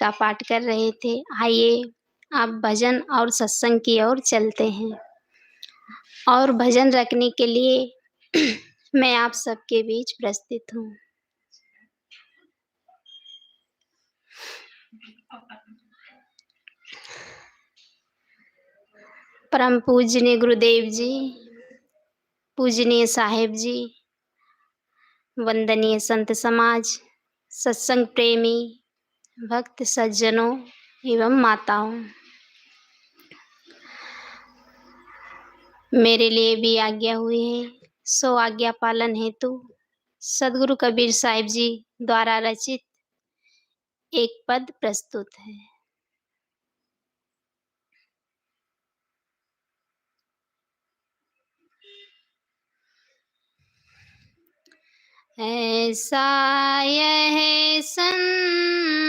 का पाठ कर रहे थे। आइए अब भजन और सत्संग की ओर चलते हैं। और भजन रखने के लिए मैं आप सबके बीच प्रस्तुत हूँ। परम पूजनीय गुरुदेव जी, पूजनीय साहेब जी, वंदनीय संत समाज, सत्संग प्रेमी, भक्त सज्जनों एवं माताओं, मेरे लिए भी आज्ञा हुई है, सो आज्ञा पालन हेतु सदगुरु कबीर साहिब जी द्वारा रचित एक पद प्रस्तुत है। ऐसा यह संसार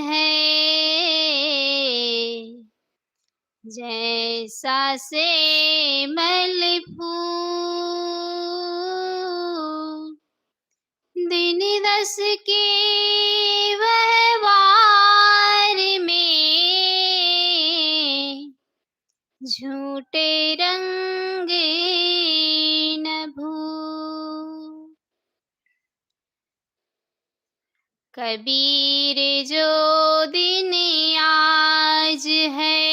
है, जैसा से मल फूल, दिन दस के वह वार में, झूठे रंग न भूल। कबीर जो दिन आज है,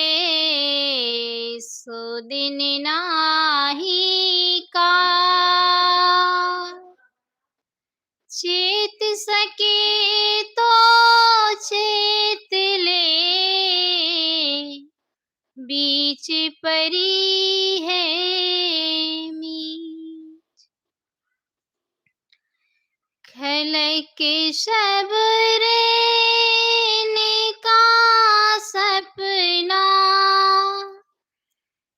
सो दिन नाही का, चेत सके तो चेत ले, बीच परी है मीच। खलक शबरे का सपना,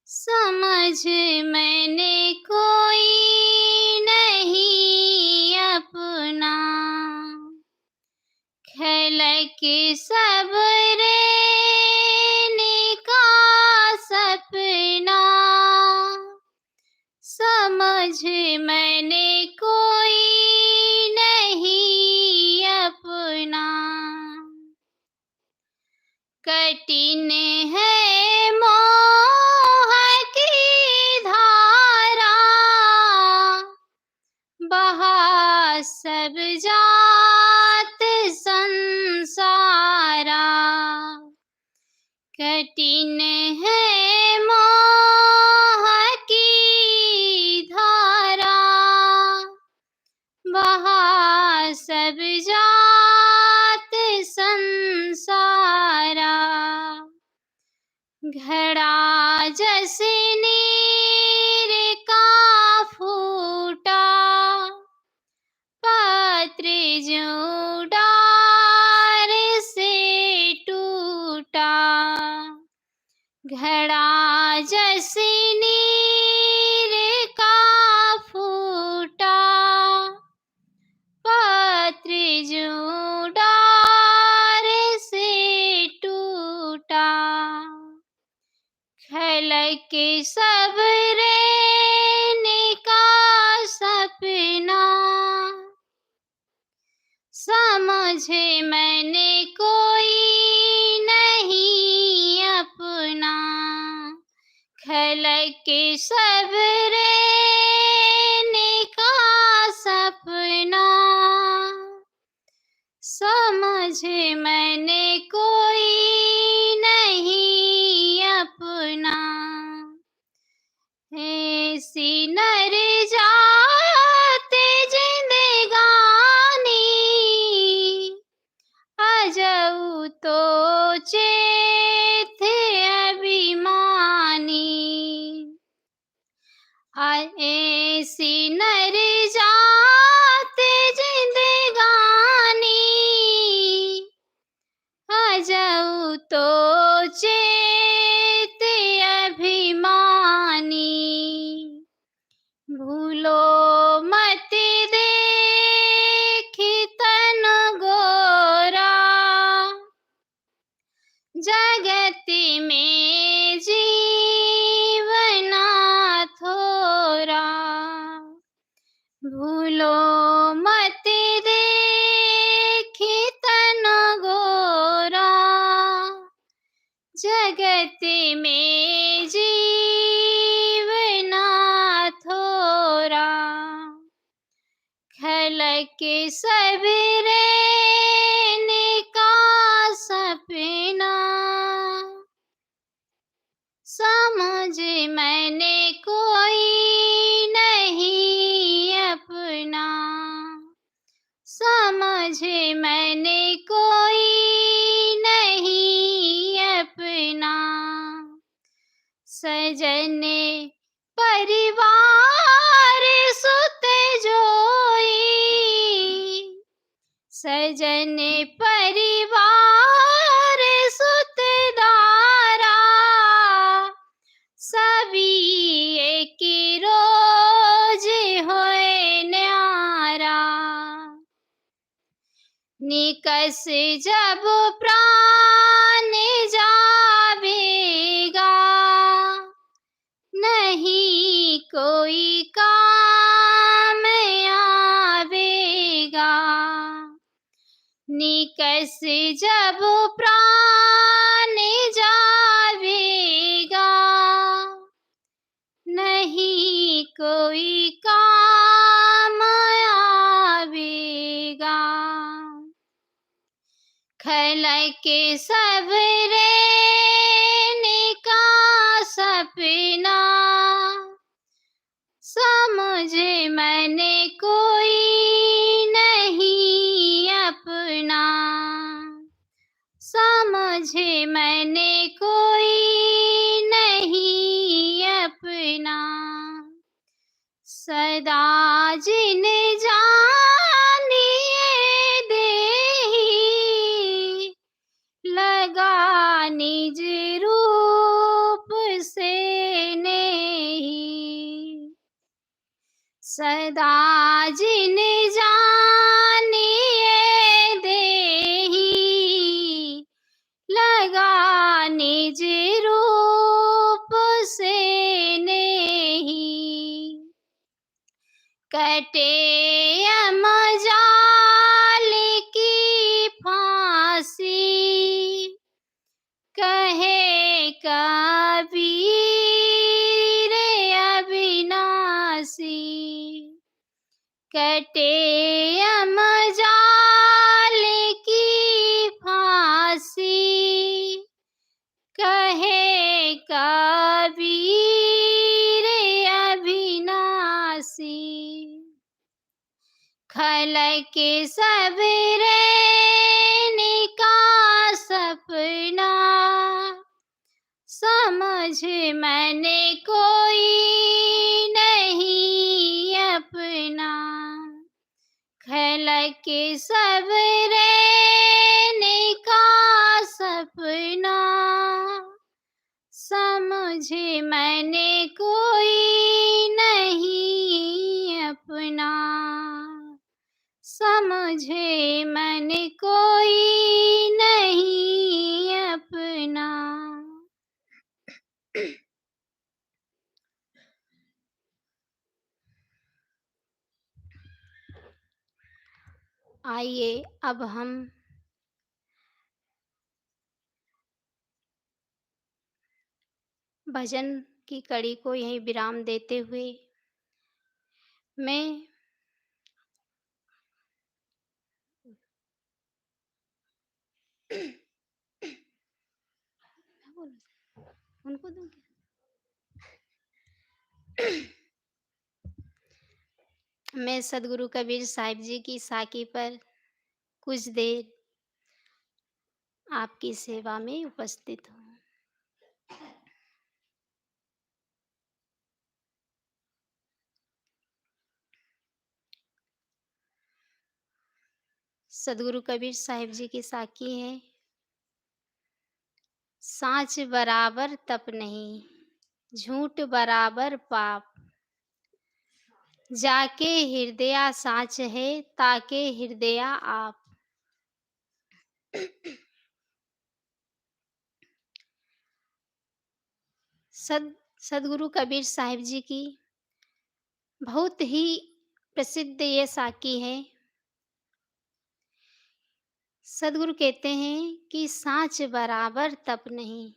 समझ मैंने कोई नहीं अपना। खलक सबरे का सपना, समझ मैंने कोई नहीं अपना। कठिन है मोह की धारा, बहा सब जात संसारा। कठिन है मोह की धारा, बहा सब जात संसारा। घड़ा जस नीर का फूटा, पत्र जो डार से टूटा। घड़ा जस नीर का फूटा, पत्र जो डार से टूटा। खलक सबरे का सपना, समझ मैंने कोई नहीं अपना। खलक सबरे का सपना, समझ मैंने कोई नहीं अपना। ऐसी नर जाते जिंदगानी, अजऊ तो चेत अभिमानी। ऐसी नर जाते जिंदगानी, अजऊ तो चेत अभिमानी। भूलो मत देखी तन गोरा, जगत में जीवना थोरा। भूलो मत देखी तन जगत में जीवना थोरा, खलक सबरे का सपना, समझ मैंने कोई नहीं अपना, समझ मैंने कोई नहीं अपना, सजन परिवार सुत जोई, सजन परिवार सुत दारा, सभी एक रोज होए न्यारा, निकस जब प्राण जावेगा, नहीं कोई काम आवेगा, निकस जब प्राण जावेगा, नहीं कोई काम आवेगा, खलक सबरे का सपना, समझ मैंने कोई नहीं अपना, समझ मैंने कोई नहीं अपना, सदा जिन जानिए देहि, लगा निज रूप से नेहि, सदा जिन जानिए देहि, लगा निज रूप से नेहि, कटे यम जाल की फांसी, कहे कबीर अविनाशी, कटे यम जाल की फांसी, कहे कबीर अविनाशी, खलक सबरे का सपना, समझ मैंने कोई नहीं अपना, खलक सबरे का सपना, समझ मैंने कोई नहीं अपना, समझे मैंने कोई नहीं अपना। आइए अब हम भजन की कड़ी को यहीं विराम देते हुए मैं उनको दूंगी। मैं सदगुरु कबीर साहिब जी की साकी पर कुछ देर आपकी सेवा में उपस्थित हूँ। सदगुरु कबीर साहिब जी की साकी है, साँच बराबर तप नहीं, झूठ बराबर पाप, जाके हृदया साँच है, ताके हृदया आप। सदगुरु कबीर साहिब जी की बहुत ही प्रसिद्ध ये साकी है। सदगुरु कहते हैं कि साँच बराबर तप नहीं,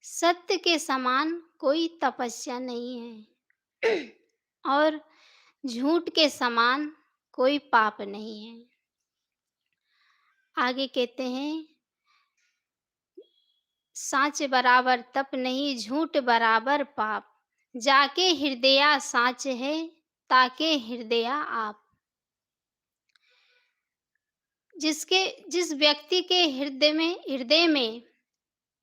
सत्य के समान कोई तपस्या नहीं है और झूठ के समान कोई पाप नहीं है। आगे कहते हैं, साँच बराबर तप नहीं, झूठ बराबर पाप, जाके हृदया साँच है, ताके हृदया आप। जिस व्यक्ति के हृदय में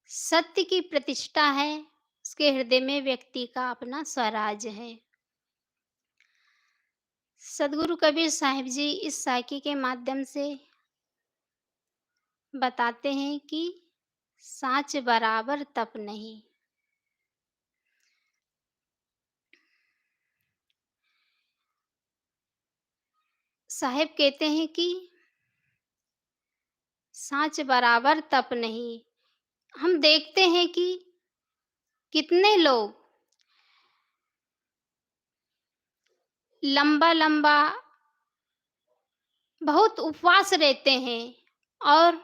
सत्य की प्रतिष्ठा है, उसके हृदय में व्यक्ति का अपना स्वराज है। सद्गुरु कबीर साहिब जी इस साखी के माध्यम से बताते हैं कि साँच बराबर तप नहीं। साहिब कहते हैं कि साँच बराबर तप नहीं। हम देखते हैं कि कितने लोग लंबा-लंबा बहुत उपवास रहते हैं और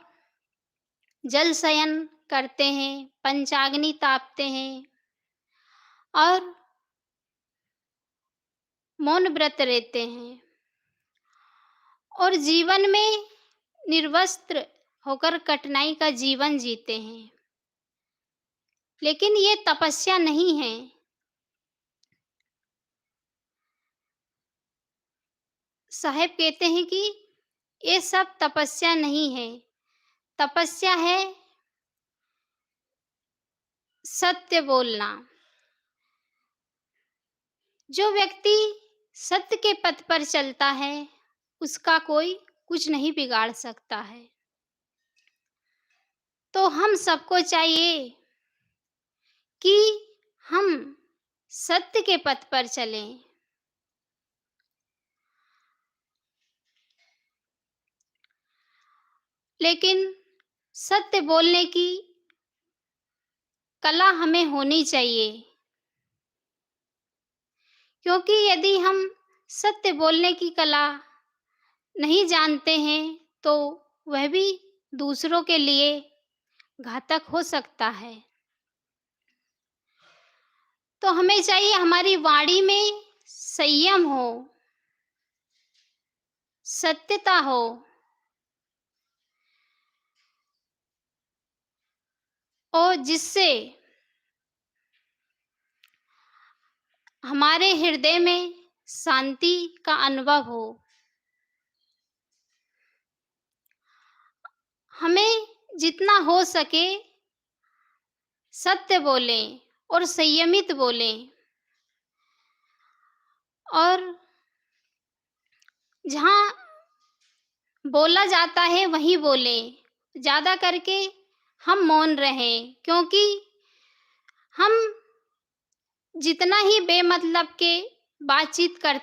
जल शयन करते हैं, पंचाग्नि तापते हैं और मौन व्रत रहते हैं और जीवन में निर्वस्त्र होकर कठिनाई का जीवन जीते हैं। लेकिन ये तपस्या नहीं है। साहिब कहते हैं कि ये सब तपस्या नहीं है। तपस्या है सत्य बोलना। जो व्यक्ति सत्य के पथ पर चलता है, उसका कोई कुछ नहीं बिगाड़ सकता है। तो हम सबको चाहिए कि हम सत्य के पथ पर चलें। लेकिन सत्य बोलने की कला हमें होनी चाहिए, क्योंकि यदि हम सत्य बोलने की कला नहीं जानते हैं, तो वह भी दूसरों के लिए घातक हो सकता है। तो हमें चाहिए हमारी वाणी में संयम हो, सत्यता हो और जिससे हमारे हृदय में शांति का अनुभव हो। हमें जितना हो सके सत्य बोलें और संयमित बोलें और जहाँ बोला जाता है वहीं बोलें। ज़्यादा करके हम मौन रहें, क्योंकि हम जितना ही बेमतलब के बातचीत करते